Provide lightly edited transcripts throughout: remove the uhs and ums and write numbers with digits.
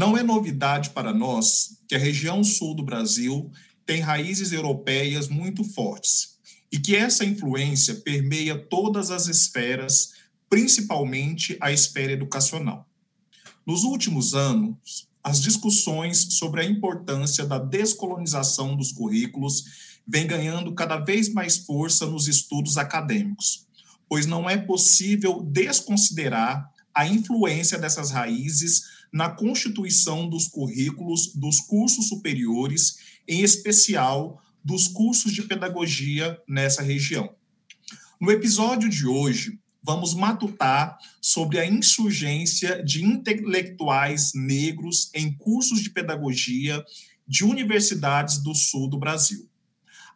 Não é novidade para nós que a região sul do Brasil tem raízes europeias muito fortes e que essa influência permeia todas as esferas, principalmente a esfera educacional. Nos últimos anos, as discussões sobre a importância da descolonização dos currículos vêm ganhando cada vez mais força nos estudos acadêmicos, pois não é possível desconsiderar a influência dessas raízes na constituição dos currículos dos cursos superiores, em especial dos cursos de pedagogia nessa região. No episódio de hoje, vamos matutar sobre a insurgência de intelectuais negros em cursos de pedagogia de universidades do sul do Brasil.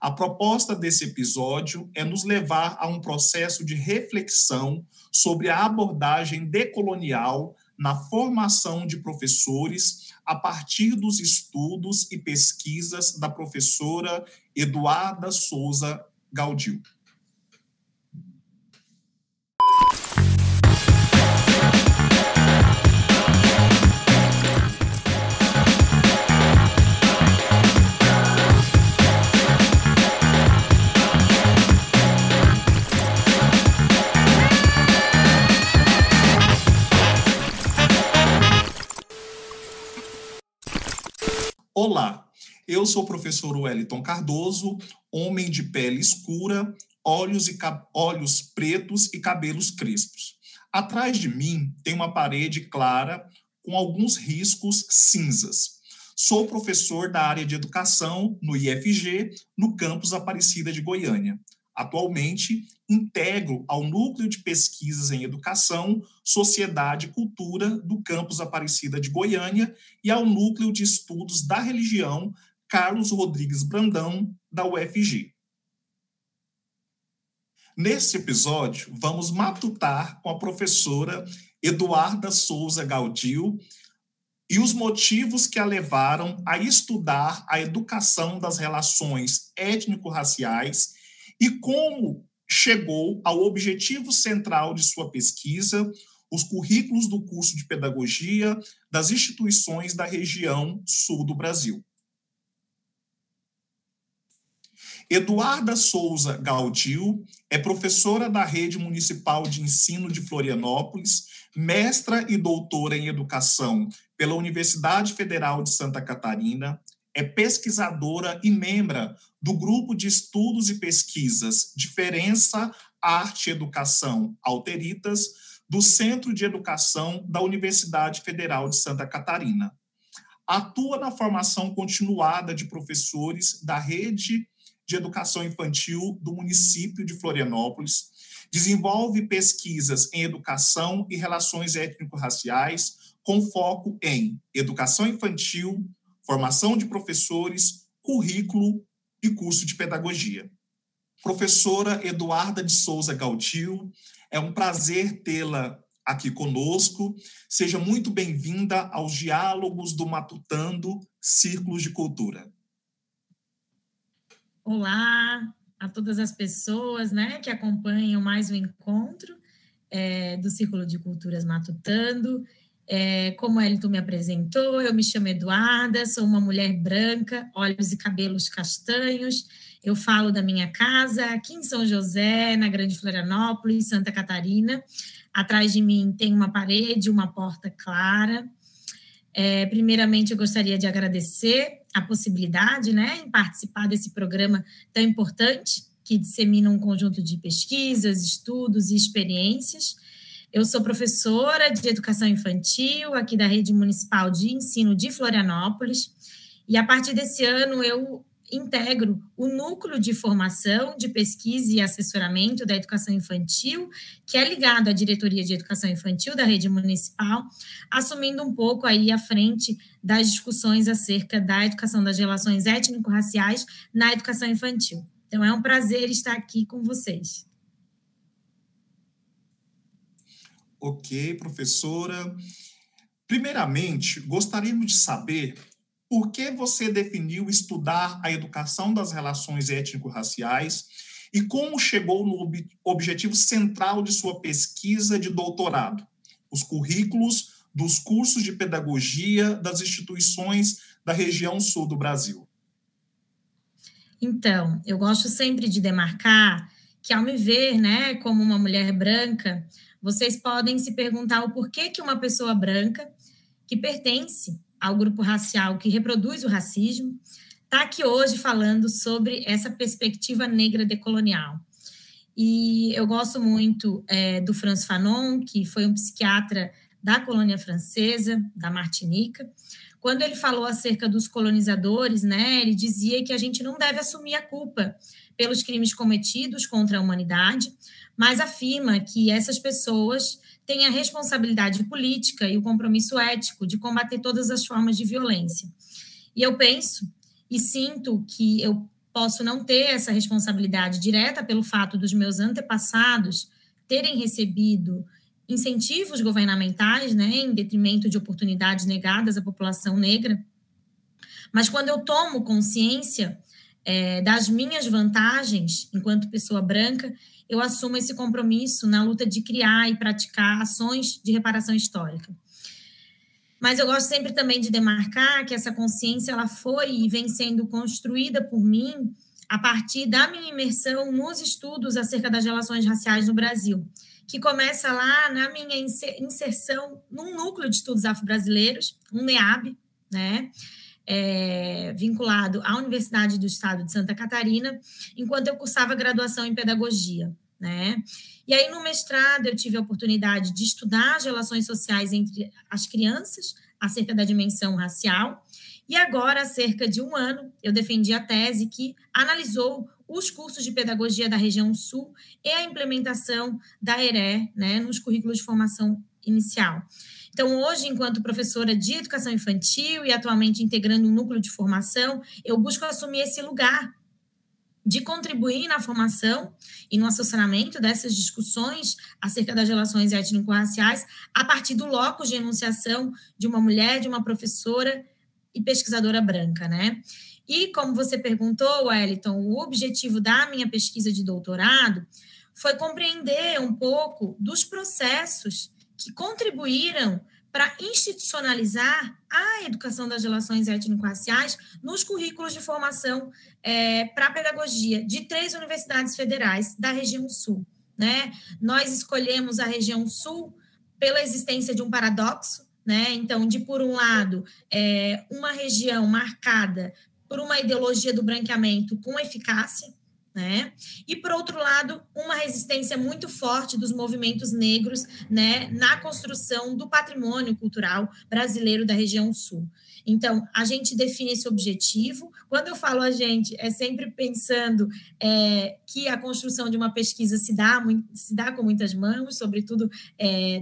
A proposta desse episódio é nos levar a um processo de reflexão sobre a abordagem decolonial na formação de professores a partir dos estudos e pesquisas da professora Eduarda Souza Gaudio. Olá, eu sou o professor Wellington Cardoso, homem de pele escura, olhos pretos e cabelos crespos. Atrás de mim tem uma parede clara com alguns riscos cinzas. Sou professor da área de educação no IFG, no campus Aparecida de Goiânia. Atualmente, integro ao Núcleo de Pesquisas em Educação, Sociedade e Cultura do campus Aparecida de Goiânia e ao Núcleo de Estudos da Religião Carlos Rodrigues Brandão, da UFG. Neste episódio, vamos matutar com a professora Eduarda Souza Gaudio e os motivos que a levaram a estudar a educação das relações étnico-raciais e como chegou ao objetivo central de sua pesquisa, os currículos do curso de pedagogia das instituições da região sul do Brasil. Eduarda Souza Gaudio é professora da Rede Municipal de Ensino de Florianópolis, mestra e doutora em educação pela Universidade Federal de Santa Catarina, é pesquisadora e membro do Grupo de Estudos e Pesquisas Diferença, Arte e Educação Alteritas, do Centro de Educação da Universidade Federal de Santa Catarina. Atua na formação continuada de professores da Rede de Educação Infantil do município de Florianópolis, desenvolve pesquisas em educação e relações étnico-raciais, com foco em educação infantil, formação de professores, currículo e curso de pedagogia. Professora Eduarda de Souza Gaudio, é um prazer tê-la aqui conosco. Seja muito bem-vinda aos diálogos do Matutando Círculos de Cultura. Olá a todas as pessoas, que acompanham mais um encontro do Círculo de Culturas Matutando. Como Wellington me apresentou, eu me chamo Eduarda, sou uma mulher branca, olhos e cabelos castanhos. Eu falo da minha casa aqui em São José, na Grande Florianópolis, Santa Catarina. Atrás de mim tem uma parede, uma porta clara. Primeiramente, eu gostaria de agradecer a possibilidade, em participar desse programa tão importante, que dissemina um conjunto de pesquisas, estudos e experiências. Eu sou professora de educação infantil aqui da Rede Municipal de Ensino de Florianópolis e, a partir desse ano, eu integro o Núcleo de Formação, de Pesquisa e Assessoramento da Educação Infantil, que é ligado à Diretoria de Educação Infantil da Rede Municipal, assumindo um pouco aí à frente das discussões acerca da educação das relações étnico-raciais na educação infantil. Então, é um prazer estar aqui com vocês. Ok, professora. Primeiramente, gostaríamos de saber por que você definiu estudar a educação das relações étnico-raciais e como chegou no objetivo central de sua pesquisa de doutorado, os currículos dos cursos de pedagogia das instituições da região sul do Brasil? Então, eu gosto sempre de demarcar que, ao me ver, né, como uma mulher branca, vocês podem se perguntar o porquê que uma pessoa branca, que pertence ao grupo racial que reproduz o racismo, está aqui hoje falando sobre essa perspectiva negra decolonial. E eu gosto muito do Frantz Fanon, que foi um psiquiatra da colônia francesa, da Martinica. Quando ele falou acerca dos colonizadores, né, ele dizia que a gente não deve assumir a culpa pelos crimes cometidos contra a humanidade, mas afirma que essas pessoas têm a responsabilidade política e o compromisso ético de combater todas as formas de violência. E eu penso e sinto que eu posso não ter essa responsabilidade direta pelo fato dos meus antepassados terem recebido incentivos governamentais, né, em detrimento de oportunidades negadas à população negra, mas quando eu tomo consciência das minhas vantagens enquanto pessoa branca, eu assumo esse compromisso na luta de criar e praticar ações de reparação histórica. Mas eu gosto sempre também de demarcar que essa consciência ela foi e vem sendo construída por mim a partir da minha imersão nos estudos acerca das relações raciais no Brasil, que começa lá na minha inserção num núcleo de estudos afro-brasileiros, um NEAB, né, vinculado à Universidade do Estado de Santa Catarina, enquanto eu cursava graduação em pedagogia, né? E aí, no mestrado, eu tive a oportunidade de estudar as relações sociais entre as crianças, acerca da dimensão racial, e agora, há cerca de um ano, eu defendi a tese que analisou os cursos de pedagogia da região sul e a implementação da ERE, né, nos currículos de formação inicial. Então, hoje, enquanto professora de educação infantil e atualmente integrando um núcleo de formação, eu busco assumir esse lugar de contribuir na formação e no assessoramento dessas discussões acerca das relações étnico-raciais a partir do locus de enunciação de uma mulher, de uma professora e pesquisadora branca, né? E, como você perguntou, Wellington, o objetivo da minha pesquisa de doutorado foi compreender um pouco dos processos que contribuíram para institucionalizar a educação das relações étnico-raciais nos currículos de formação para a pedagogia de 3 universidades federais da região sul, né? Nós escolhemos a região sul pela existência de um paradoxo, né? Então, por um lado, uma região marcada por uma ideologia do branqueamento com eficácia, né? E, por outro lado, uma resistência muito forte dos movimentos negros, né, na construção do patrimônio cultural brasileiro da região sul. Então, a gente define esse objetivo. Quando eu falo a gente, é sempre pensando que a construção de uma pesquisa se dá com muitas mãos, sobretudo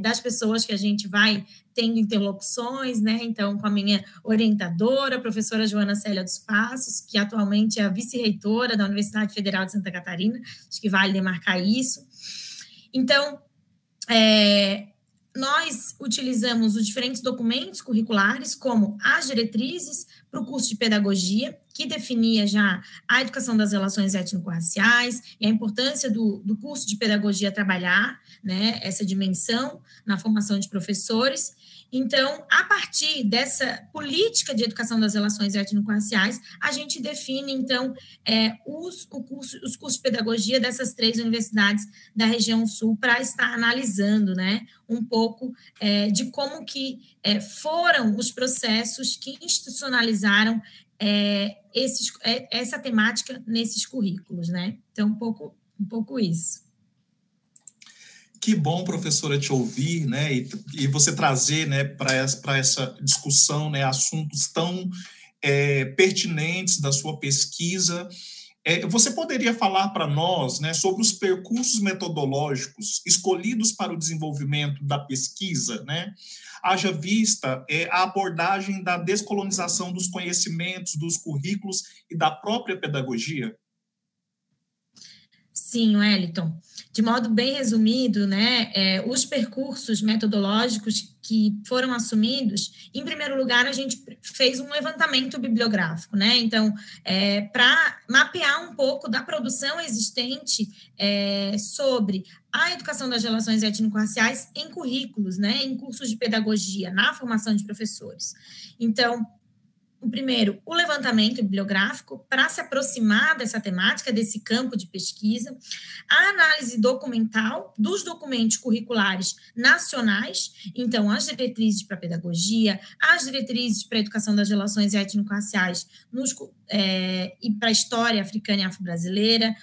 das pessoas que a gente vai tendo interlocuções, né? Então, com a minha orientadora, a professora Joana Célia dos Passos, que atualmente é a vice-reitora da Universidade Federal de Santa Catarina, acho que vale demarcar isso. Então, nós utilizamos os diferentes documentos curriculares, como as diretrizes para o curso de pedagogia, que definia já a educação das relações étnico-raciais e a importância do curso de pedagogia trabalhar, né, essa dimensão na formação de professores. Então, a partir dessa política de educação das relações étnico-raciais, a gente define, então, os cursos de pedagogia dessas 3 universidades da região sul para estar analisando, né, um pouco de como que foram os processos que institucionalizaram essa temática nesses currículos, né? Então, um pouco isso. Que bom, professora, te ouvir, né, e você trazer, né, para essa discussão, né, assuntos tão pertinentes da sua pesquisa. Você poderia falar para nós, né, sobre os percursos metodológicos escolhidos para o desenvolvimento da pesquisa, né, haja vista a abordagem da descolonização dos conhecimentos, dos currículos e da própria pedagogia? Sim, Wellington. De modo bem resumido, né, os percursos metodológicos que foram assumidos, em primeiro lugar, a gente fez um levantamento bibliográfico, né? Então, para mapear um pouco da produção existente sobre a educação das relações étnico-raciais em currículos, né, em cursos de pedagogia, na formação de professores. Então, o primeiro, o levantamento bibliográfico para se aproximar dessa temática, desse campo de pesquisa, a análise documental dos documentos curriculares nacionais, então as diretrizes para a pedagogia, as diretrizes para a educação das relações étnico-raciais e para a história africana e afro-brasileira,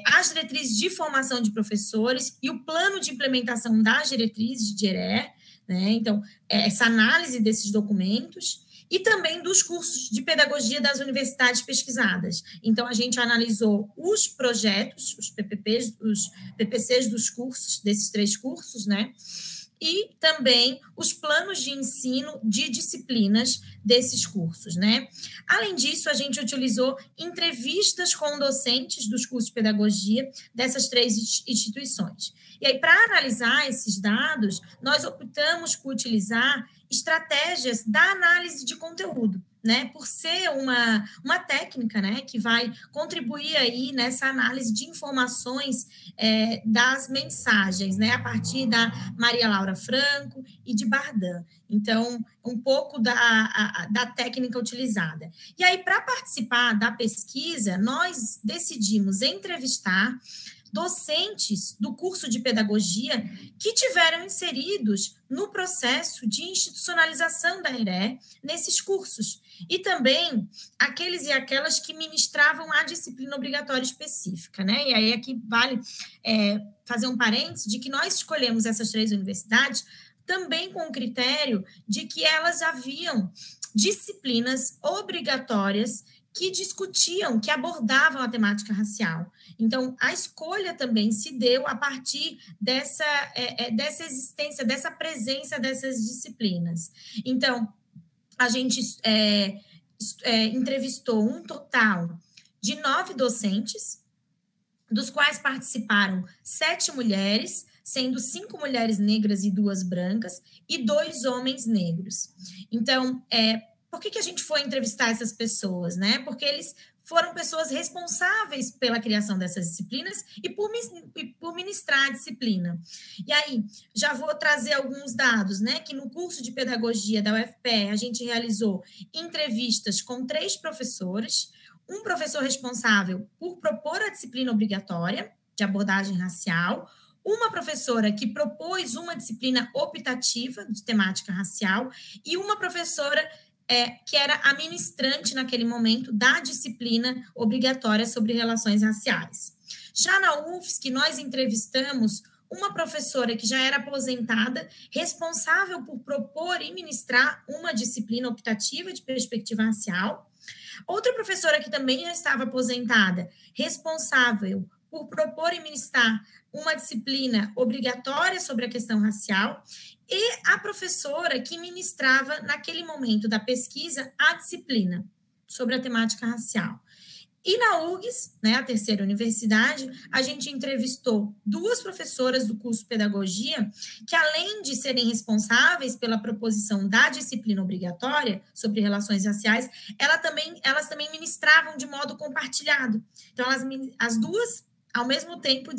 as diretrizes de formação de professores e o plano de implementação das diretrizes de ERE, né? Então, essa análise desses documentos, e também dos cursos de pedagogia das universidades pesquisadas. Então, a gente analisou os projetos, os PPCs dos cursos, desses 3 cursos, né? E também os planos de ensino de disciplinas desses cursos, né? Além disso, a gente utilizou entrevistas com docentes dos cursos de pedagogia dessas 3 instituições. E aí, para analisar esses dados, nós optamos por utilizar estratégias da análise de conteúdo, né? Por ser uma técnica, né, que vai contribuir aí nessa análise de informações das mensagens, né, a partir da Maria Laura Franco e de Bardan. Então, um pouco da técnica utilizada. E aí, para participar da pesquisa, nós decidimos entrevistar docentes do curso de pedagogia que tiveram inseridos no processo de institucionalização da ERE nesses cursos, e também aqueles e aquelas que ministravam a disciplina obrigatória específica, né? E aí aqui vale fazer um parênteses de que nós escolhemos essas 3 universidades também com o critério de que elas haviam disciplinas obrigatórias que discutiam, que abordavam a temática racial. Então, a escolha também se deu a partir dessa existência, dessa presença dessas disciplinas. Então, a gente entrevistou um total de 9 docentes, dos quais participaram 7 mulheres, sendo 5 mulheres negras e 2 brancas, e 2 homens negros. Então, por que a gente foi entrevistar essas pessoas, né? Porque eles foram pessoas responsáveis pela criação dessas disciplinas e por ministrar a disciplina. E aí, já vou trazer alguns dados, né? Que no curso de pedagogia da UFPE, a gente realizou entrevistas com 3 professores, um professor responsável por propor a disciplina obrigatória de abordagem racial, uma professora que propôs uma disciplina optativa de temática racial e uma professora que era a ministrante naquele momento da disciplina obrigatória sobre relações raciais. Já na UFSC, nós entrevistamos uma professora que já era aposentada, responsável por propor e ministrar uma disciplina optativa de perspectiva racial. Outra professora que também já estava aposentada, responsável por propor e ministrar uma disciplina obrigatória sobre a questão racial, e a professora que ministrava, naquele momento da pesquisa, a disciplina sobre a temática racial. E na URGS, né, a terceira universidade, a gente entrevistou 2 professoras do curso de pedagogia que, além de serem responsáveis pela proposição da disciplina obrigatória sobre relações raciais, elas também ministravam de modo compartilhado. Então, as 2 ao mesmo tempo,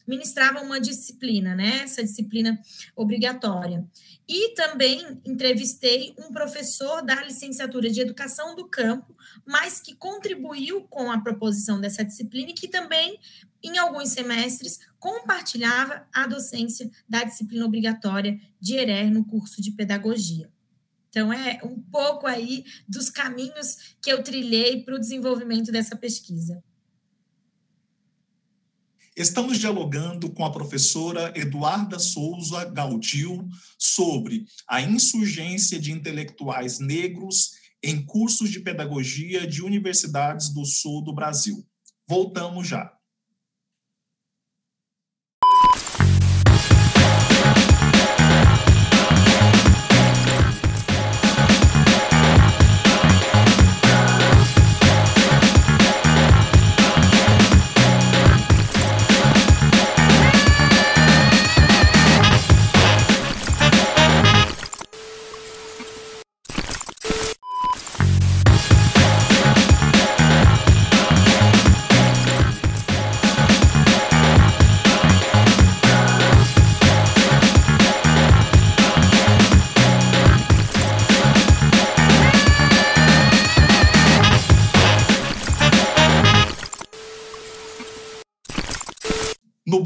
ministravam uma disciplina, né? Essa disciplina obrigatória. E também entrevistei um professor da licenciatura de Educação do Campo, mas que contribuiu com a proposição dessa disciplina e que também, em alguns semestres, compartilhava a docência da disciplina obrigatória de ERE no curso de pedagogia. Então, é um pouco aí dos caminhos que eu trilhei para o desenvolvimento dessa pesquisa. Estamos dialogando com a professora Eduarda Souza Gaudil sobre a insurgência de intelectuais negros em cursos de pedagogia de universidades do sul do Brasil. Voltamos já.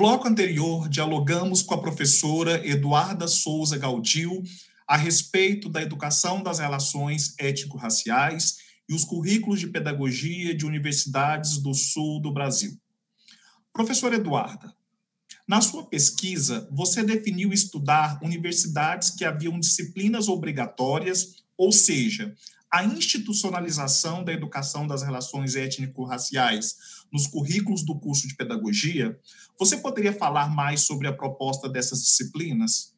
bloco anterior, dialogamos com a professora Eduarda Souza Gaudil a respeito da educação das relações étnico-raciais e os currículos de pedagogia de universidades do sul do Brasil. Professora Eduarda, na sua pesquisa, você definiu estudar universidades que haviam disciplinas obrigatórias, ou seja, a institucionalização da educação das relações étnico-raciais nos currículos do curso de pedagogia. Você poderia falar mais sobre a proposta dessas disciplinas?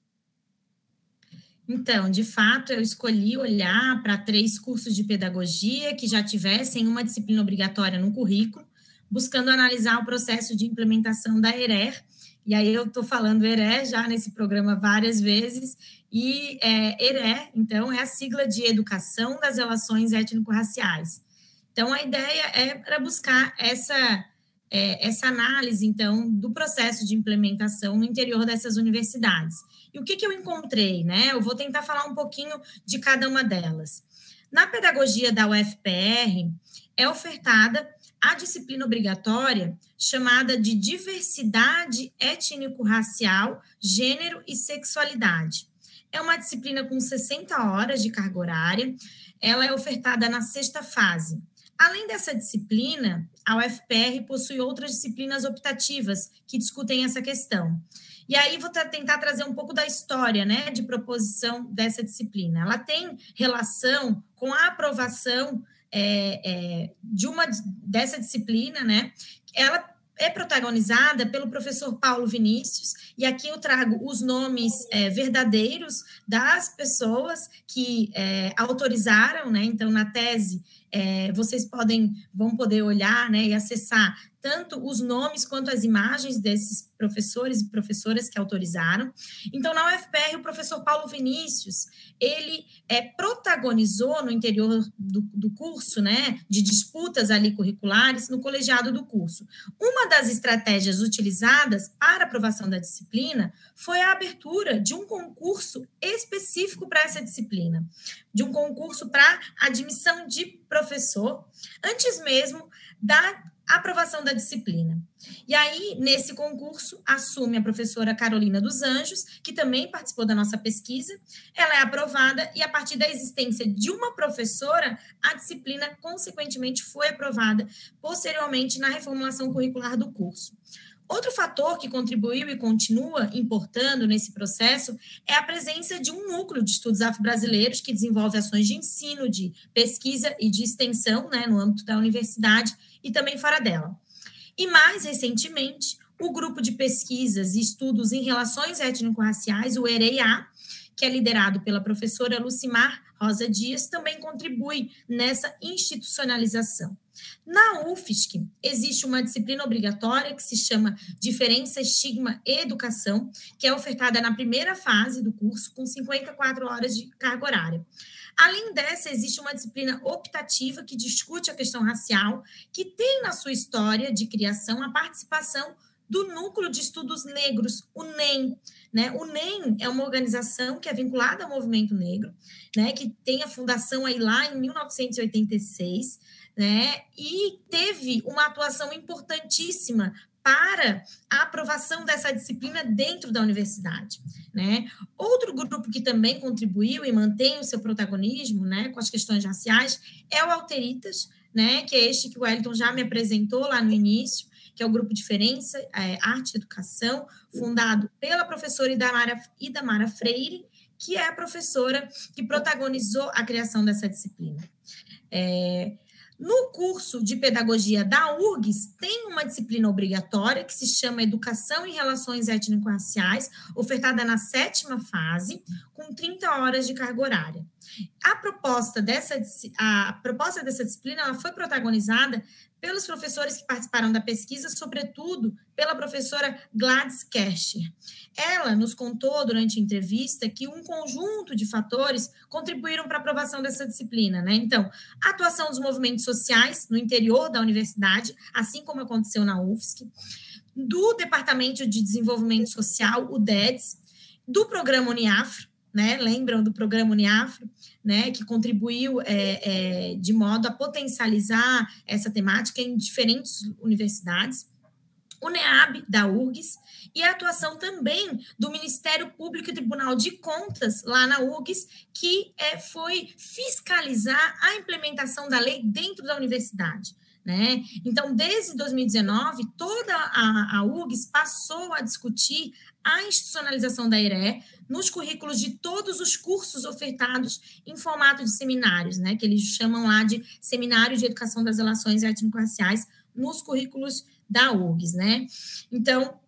Então, de fato, eu escolhi olhar para 3 cursos de pedagogia que já tivessem uma disciplina obrigatória no currículo, buscando analisar o processo de implementação da ERER. E aí eu estou falando ERER já nesse programa várias vezes, e ERER, então, é a sigla de Educação das Relações Étnico-Raciais. Então, a ideia era buscar essa análise, então, do processo de implementação no interior dessas universidades. E o que eu encontrei, né? Eu vou tentar falar um pouquinho de cada uma delas. Na pedagogia da UFPR, é ofertada a disciplina obrigatória chamada de Diversidade Étnico-Racial, Gênero e Sexualidade. É uma disciplina com 60 horas de carga horária, ela é ofertada na 6ª fase. Além dessa disciplina, a UFPR possui outras disciplinas optativas que discutem essa questão. E aí vou tentar trazer um pouco da história, né, de proposição dessa disciplina. Ela tem relação com a aprovação dessa disciplina, né? Ela é protagonizada pelo professor Paulo Vinícius, e aqui eu trago os nomes verdadeiros das pessoas que autorizaram, né? Então, na tese, vocês vão poder olhar, né, e acessar tanto os nomes quanto as imagens desses professores e professoras que autorizaram. Então, na UFPR, o professor Paulo Vinícius, ele protagonizou no interior do curso, né, de disputas ali curriculares, no colegiado do curso. Uma das estratégias utilizadas para a aprovação da disciplina foi a abertura de um concurso específico para essa disciplina, de um concurso para admissão de professor, antes mesmo da aprovação da disciplina. E aí, nesse concurso, assume a professora Carolina dos Anjos, que também participou da nossa pesquisa. Ela é aprovada e, a partir da existência de uma professora, a disciplina, consequentemente, foi aprovada posteriormente na reformulação curricular do curso. Outro fator que contribuiu e continua importando nesse processo é a presença de um núcleo de estudos afro-brasileiros que desenvolve ações de ensino, de pesquisa e de extensão, né, no âmbito da universidade e também fora dela. E, mais recentemente, o grupo de pesquisas e estudos em relações étnico-raciais, o EREA, que é liderado pela professora Lucimar Rosa Dias, também contribui nessa institucionalização. Na UFSC, existe uma disciplina obrigatória que se chama Diferença, Estigma e Educação, que é ofertada na 1ª fase do curso, com 54 horas de carga horária. Além dessa, existe uma disciplina optativa que discute a questão racial, que tem na sua história de criação a participação do Núcleo de Estudos Negros, o NEM. Né? O NEM é uma organização que é vinculada ao movimento negro, né? Que tem a fundação aí lá em 1986, né? E teve uma atuação importantíssima para a aprovação dessa disciplina dentro da universidade, né? Outro grupo que também contribuiu e mantém o seu protagonismo, né, com as questões raciais é o Alteritas, né, que é este que o Wellington já me apresentou lá no início, que é o Grupo Diferença, Arte e Educação, fundado pela professora Idamara Freire, que é a professora que protagonizou a criação dessa disciplina. No curso de pedagogia da URGS, tem uma disciplina obrigatória que se chama Educação em Relações Étnico-Raciais, ofertada na 7ª fase, com 30 horas de carga horária. A proposta dessa disciplina ela foi protagonizada pelos professores que participaram da pesquisa, sobretudo pela professora Gladys Kercher. Ela nos contou durante a entrevista que um conjunto de fatores contribuíram para a aprovação dessa disciplina, né? Então, a atuação dos movimentos sociais no interior da universidade, assim como aconteceu na UFSC, do Departamento de Desenvolvimento Social, o DEDS, do Programa Uniafro, né? Lembram do Programa Uniafro, né? Que contribuiu de modo a potencializar essa temática em diferentes universidades. o NEAB da URGS e a atuação também do Ministério Público e Tribunal de Contas, lá na URGS, que foi fiscalizar a implementação da lei dentro da universidade. Né? Então, desde 2019, toda a URGS passou a discutir a institucionalização da IRE nos currículos de todos os cursos ofertados em formato de seminários, né? Que eles chamam lá de Seminário de Educação das Relações Étnico-Raciais, nos currículos da URGS, né? Então,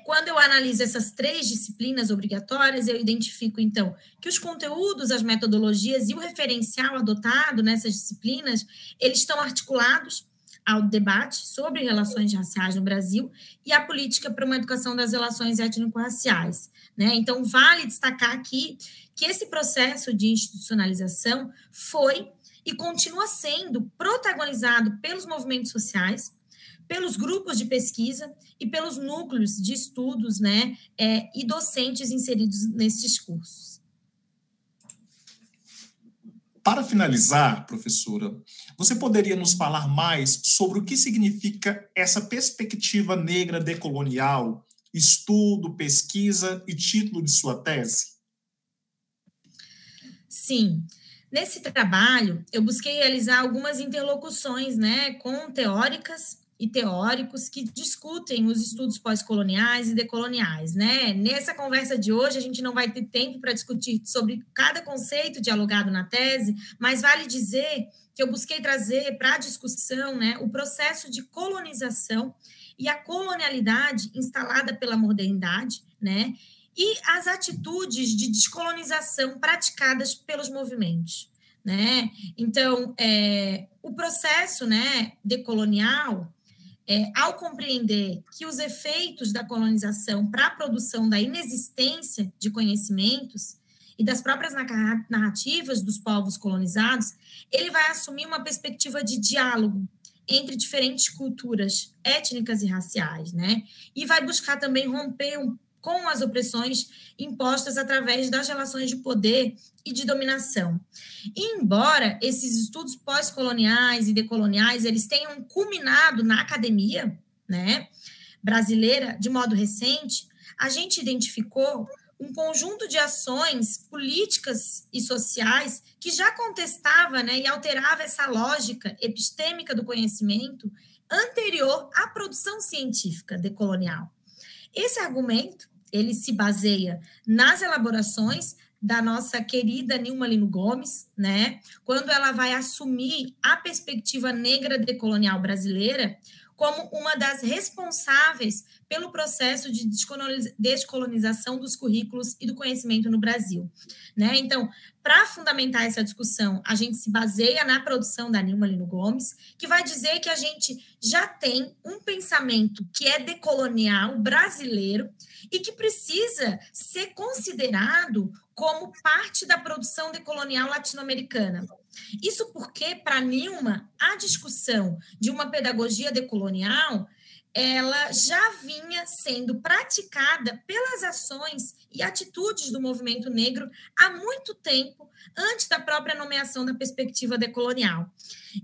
quando eu analiso essas 3 disciplinas obrigatórias, eu identifico, então, que os conteúdos, as metodologias e o referencial adotado nessas disciplinas, eles estão articulados ao debate sobre relações raciais no Brasil e a política para uma educação das relações étnico-raciais, né? Então, vale destacar aqui que esse processo de institucionalização foi e continua sendo protagonizado pelos movimentos sociais, pelos grupos de pesquisa e pelos núcleos de estudos, né, e docentes inseridos nesses cursos. Para finalizar, professora, você poderia nos falar mais sobre o que significa essa perspectiva negra decolonial, estudo, pesquisa e título de sua tese? Sim. Nesse trabalho, eu busquei realizar algumas interlocuções, né, com teóricas e teóricos que discutem os estudos pós-coloniais e decoloniais, né? Nessa conversa de hoje, a gente não vai ter tempo para discutir sobre cada conceito dialogado na tese, mas vale dizer que eu busquei trazer para a discussão, né, o processo de colonização e a colonialidade instalada pela modernidade, né? E as atitudes de descolonização praticadas pelos movimentos, né? Então, o processo, né, decolonial, ao compreender que os efeitos da colonização para a produção da inexistência de conhecimentos e das próprias narrativas dos povos colonizados, ele vai assumir uma perspectiva de diálogo entre diferentes culturas étnicas e raciais, né? E vai buscar também romper com as opressões impostas através das relações de poder e de dominação. E, embora esses estudos pós-coloniais e decoloniais eles tenham culminado na academia, né, brasileira de modo recente, a gente identificou um conjunto de ações políticas e sociais que já contestava, né, e alterava essa lógica epistêmica do conhecimento anterior à produção científica decolonial. Esse argumento ele se baseia nas elaborações da nossa querida Nilma Lino Gomes, né, quando ela vai assumir a perspectiva negra decolonial brasileira como uma das responsáveis pelo processo de descolonização dos currículos e do conhecimento no Brasil, né? Então, para fundamentar essa discussão, a gente se baseia na produção da Nilma Lino Gomes, que vai dizer que a gente já tem um pensamento que é decolonial brasileiro e que precisa ser considerado como parte da produção decolonial latino-americana. Isso porque, para Nilma, a discussão de uma pedagogia decolonial, ela já vinha sendo praticada pelas ações e atitudes do movimento negro há muito tempo, antes da própria nomeação da perspectiva decolonial.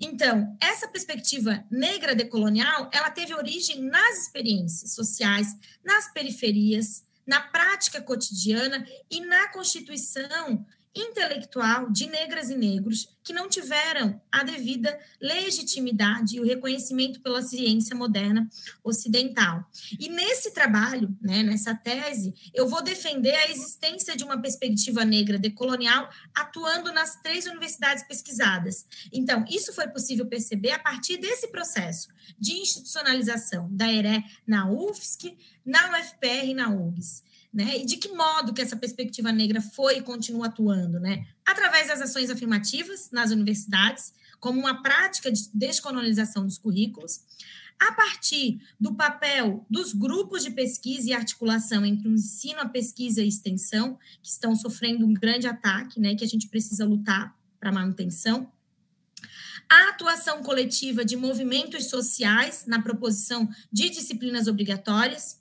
Então, essa perspectiva negra decolonial, ela teve origem nas experiências sociais, nas periferias, na prática cotidiana e na constituição intelectual de negras e negros que não tiveram a devida legitimidade e o reconhecimento pela ciência moderna ocidental. E nesse trabalho, né, nessa tese, eu vou defender a existência de uma perspectiva negra decolonial atuando nas 3 universidades pesquisadas. Então, isso foi possível perceber a partir desse processo de institucionalização da IRE na UFSC, na UFPR e na URGS. Né? E de que modo que essa perspectiva negra foi e continua atuando, né? Através das ações afirmativas nas universidades, como uma prática de descolonização dos currículos, a partir do papel dos grupos de pesquisa e articulação entre o ensino, a pesquisa e a extensão, que estão sofrendo um grande ataque, né? Que a gente precisa lutar para a manutenção, a atuação coletiva de movimentos sociais na proposição de disciplinas obrigatórias.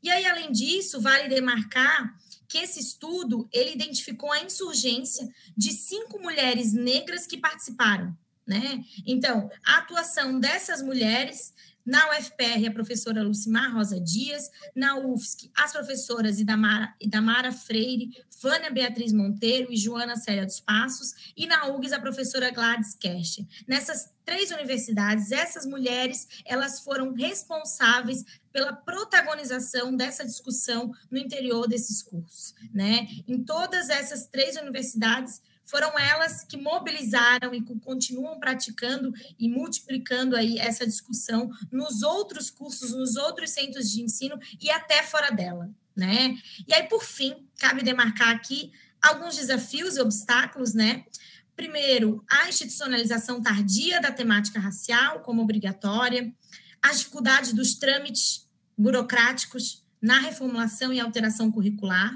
E aí, além disso, vale demarcar que esse estudo ele identificou a insurgência de 5 mulheres negras que participaram, né? Então, a atuação dessas mulheres Na UFPR, a professora Lucimar Rosa Dias. Na UFSC, as professoras Idamara Freire, Vânia Beatriz Monteiro e Joana Célia dos Passos. E na URGS, a professora Gladys Kercher. Nessas 3 universidades, essas mulheres, elas foram responsáveis pela protagonização dessa discussão no interior desses cursos, né? Em todas essas 3 universidades, foram elas que mobilizaram e continuam praticando e multiplicando aí essa discussão nos outros cursos, nos outros centros de ensino e até fora dela, né? E aí, por fim, cabe demarcar aqui alguns desafios e obstáculos, né? Primeiro, a institucionalização tardia da temática racial como obrigatória, as dificuldades dos trâmites burocráticos na reformulação e alteração curricular,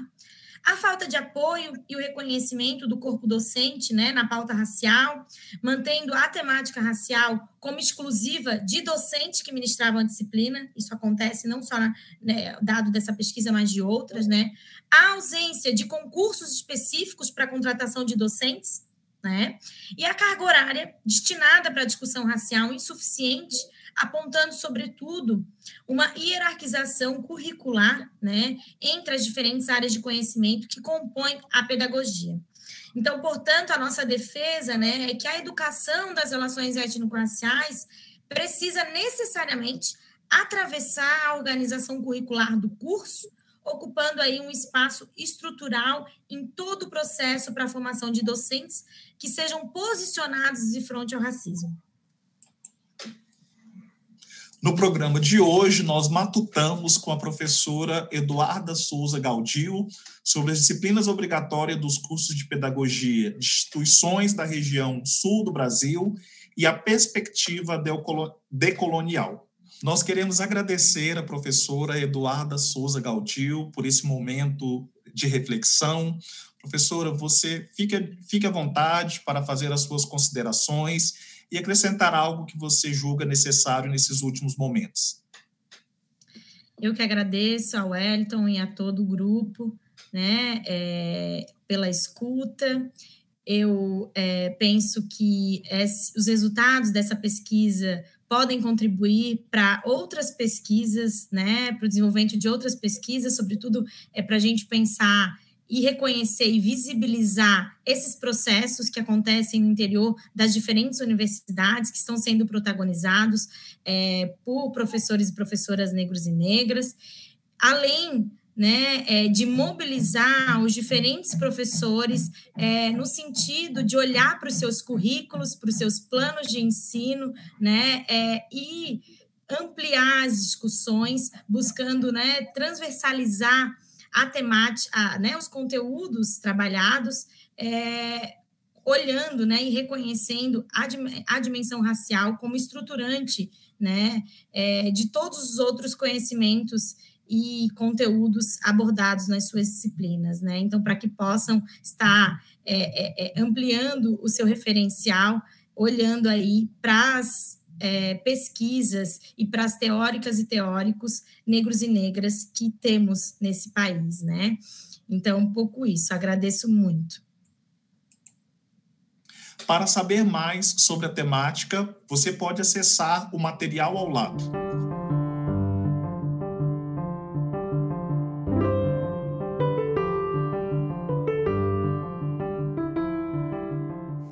a falta de apoio e o reconhecimento do corpo docente, né, na pauta racial, mantendo a temática racial como exclusiva de docentes que ministravam a disciplina, isso acontece não só dado dessa pesquisa, mas de outras, né, a ausência de concursos específicos para a contratação de docentes, né, e a carga horária destinada para a discussão racial insuficiente, apontando, sobretudo, uma hierarquização curricular, né, entre as diferentes áreas de conhecimento que compõem a pedagogia. Então, portanto, a nossa defesa, né, é que a educação das relações étnico-raciais precisa necessariamente atravessar a organização curricular do curso, ocupando aí um espaço estrutural em todo o processo para a formação de docentes que sejam posicionados de frente ao racismo. No programa de hoje, nós matutamos com a professora Eduarda Souza Gaudio sobre as disciplinas obrigatórias dos cursos de pedagogia de instituições da região sul do Brasil e a perspectiva decolonial. Nós queremos agradecer a professora Eduarda Souza Gaudio por esse momento de reflexão. Professora, você fique à vontade para fazer as suas considerações e acrescentar algo que você julga necessário nesses últimos momentos. Eu que agradeço ao Wellington e a todo o grupo, né, pela escuta. Eu penso que os resultados dessa pesquisa podem contribuir para outras pesquisas, né, para o desenvolvimento de outras pesquisas, sobretudo para a gente pensar e reconhecer e visibilizar esses processos que acontecem no interior das diferentes universidades, que estão sendo protagonizados por professores e professoras negros e negras, além, né, de mobilizar os diferentes professores no sentido de olhar para os seus currículos, para os seus planos de ensino, né, e ampliar as discussões, buscando, né, transversalizar a temática, né, os conteúdos trabalhados, olhando, né, e reconhecendo a dimensão racial como estruturante, né, de todos os outros conhecimentos e conteúdos abordados nas suas disciplinas, né? Então, para que possam estar ampliando o seu referencial, olhando aí para as pesquisas e para as teóricas e teóricos negros e negras que temos nesse país, né? Então, um pouco isso. Agradeço muito. Para saber mais sobre a temática, você pode acessar o material ao lado.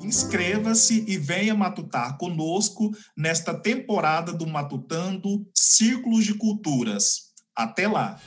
Inscreva-se e venha matutar conosco nesta temporada do Matutando Círculos de Culturas. Até lá!